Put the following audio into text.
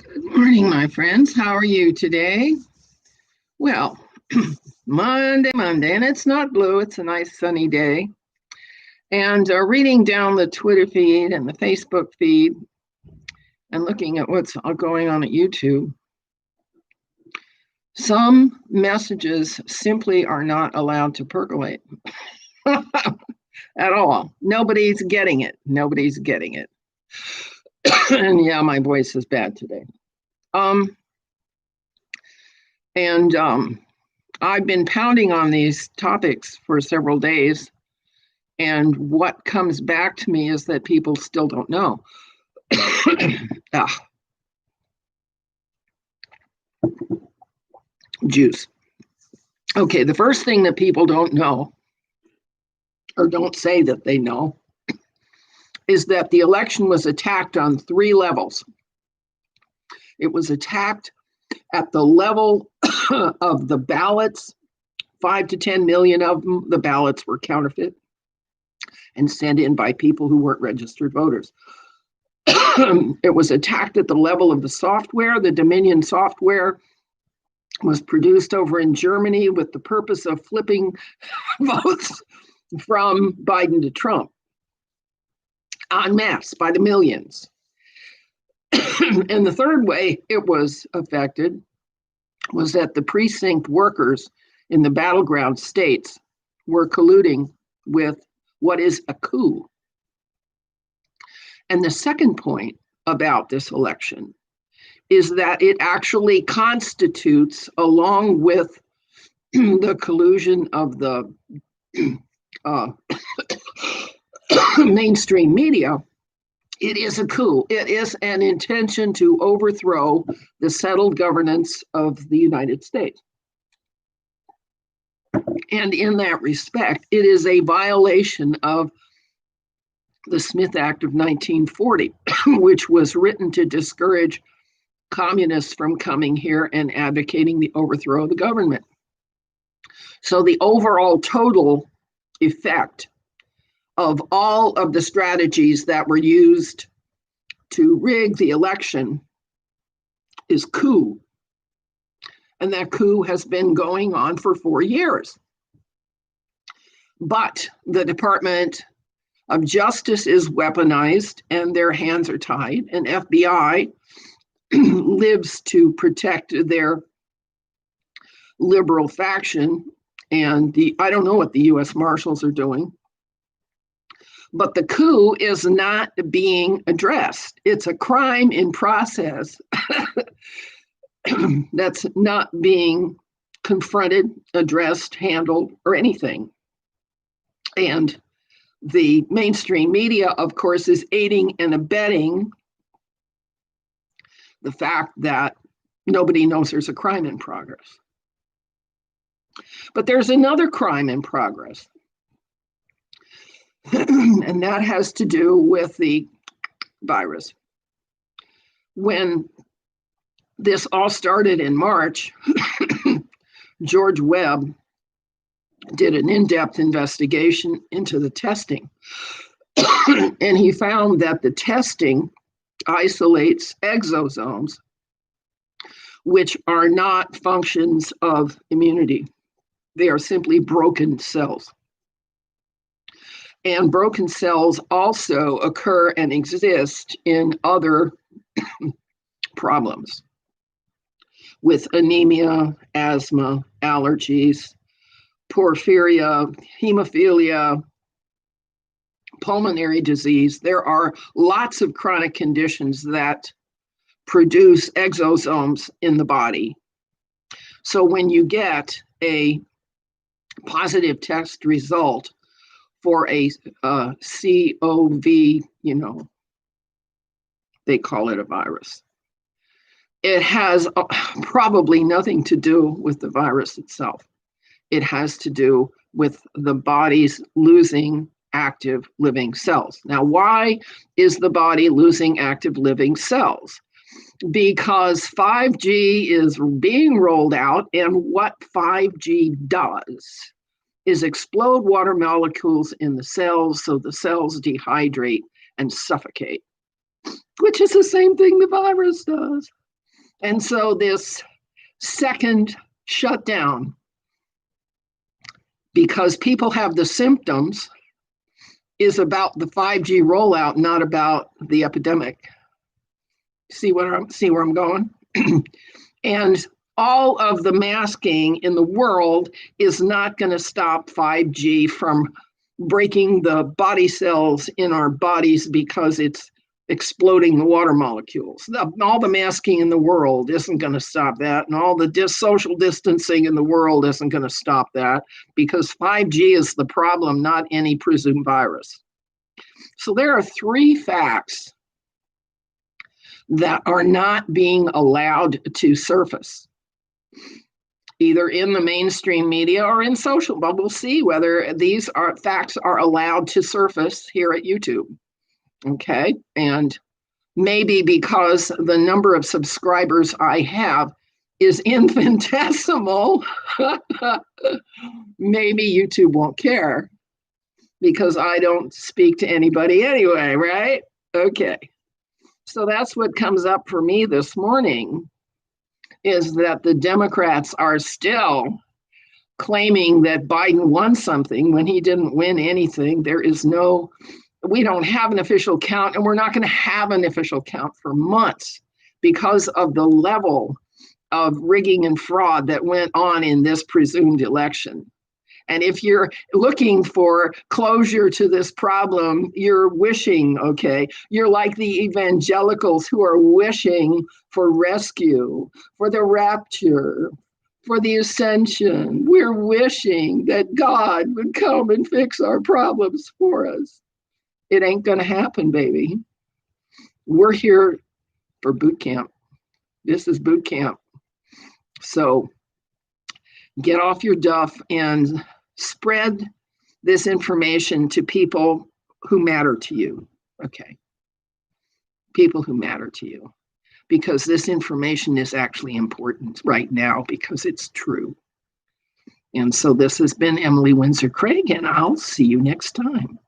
Good morning, my friends. How are you today? Well, Monday, and it's not blue, it's a nice sunny day. And reading down the Twitter feed and the Facebook feed and looking at what's going on at YouTube, some messages simply are not allowed to percolate at all. Nobody's getting it. Nobody's getting it. And yeah, my voice is bad today. And I've been pounding on these topics for several days, and what comes back to me is that people still don't know. Juice. Okay, the first thing that people don't know, or don't say that they know, is that the election was attacked on 3 levels. It was attacked at the level of the ballots. 5 to 10 million of them, the ballots were counterfeit and sent in by people who weren't registered voters. It was attacked at the level of the software. The Dominion software was produced over in Germany with the purpose of flipping votes from Biden to Trump en masse by the millions. And the third way it was affected was that the precinct workers in the battleground states were colluding with what is a coup. And the second point about this election is that it actually constitutes, along with the collusion of the mainstream media, it is a coup. It is an intention to overthrow the settled governance of the United States. And in that respect, it is a violation of the Smith Act of 1940, which was written to discourage communists from coming here and advocating the overthrow of the government. So the overall total effect of all of the strategies that were used to rig the election is coup. And that coup has been going on for 4 years. But the Department of Justice is weaponized and their hands are tied, and FBI lives to protect their liberal faction. And I don't know what the U.S. Marshals are doing. But the coup is not being addressed. It's a crime in process that's not being confronted, addressed, handled, or anything. And the mainstream media, of course, is aiding and abetting the fact that nobody knows there's a crime in progress. But there's another crime in progress. And that has to do with the virus. When this all started in March, George Webb did an in-depth investigation into the testing. And he found that the testing isolates exosomes, which are not functions of immunity. They are simply broken cells. And broken cells also occur and exist in other problems with anemia, asthma, allergies, porphyria, hemophilia, pulmonary disease. There are lots of chronic conditions that produce exosomes in the body. So when you get a positive test result for a COV, they call it a virus. It has probably nothing to do with the virus itself. It has to do with the body's losing active living cells. Now, why is the body losing active living cells? Because 5G is being rolled out, and what 5G does is explode water molecules in the cells, so the cells dehydrate and suffocate, which is the same thing the virus does. And so this second shutdown, because people have the symptoms, is about the 5G rollout, not about the epidemic. See where I'm going? And all of the masking in the world is not going to stop 5G from breaking the body cells in our bodies because it's exploding the water molecules. All the masking in the world isn't going to stop that, and all the social distancing in the world isn't going to stop that, because 5G is the problem, not any presumed virus. So there are 3 facts that are not being allowed to surface, either in the mainstream media or in social, but we'll see whether these facts are allowed to surface here at YouTube. Okay, and maybe because the number of subscribers I have is infinitesimal, maybe YouTube won't care because I don't speak to anybody anyway, right? Okay, so that's what comes up for me this morning, is that the Democrats are still claiming that Biden won something when he didn't win anything. We don't have an official count, and we're not going to have an official count for months because of the level of rigging and fraud that went on in this presumed election. And if you're looking for closure to this problem, you're wishing, okay, you're like the evangelicals who are wishing for rescue, for the rapture, for the ascension. We're wishing that God would come and fix our problems for us. It ain't going to happen, baby. We're here for boot camp. This is boot camp. So get off your duff and spread this information to people who matter to you. Okay. People who matter to you. Because this information is actually important right now because it's true. And so this has been Emily Windsor Craig, and I'll see you next time.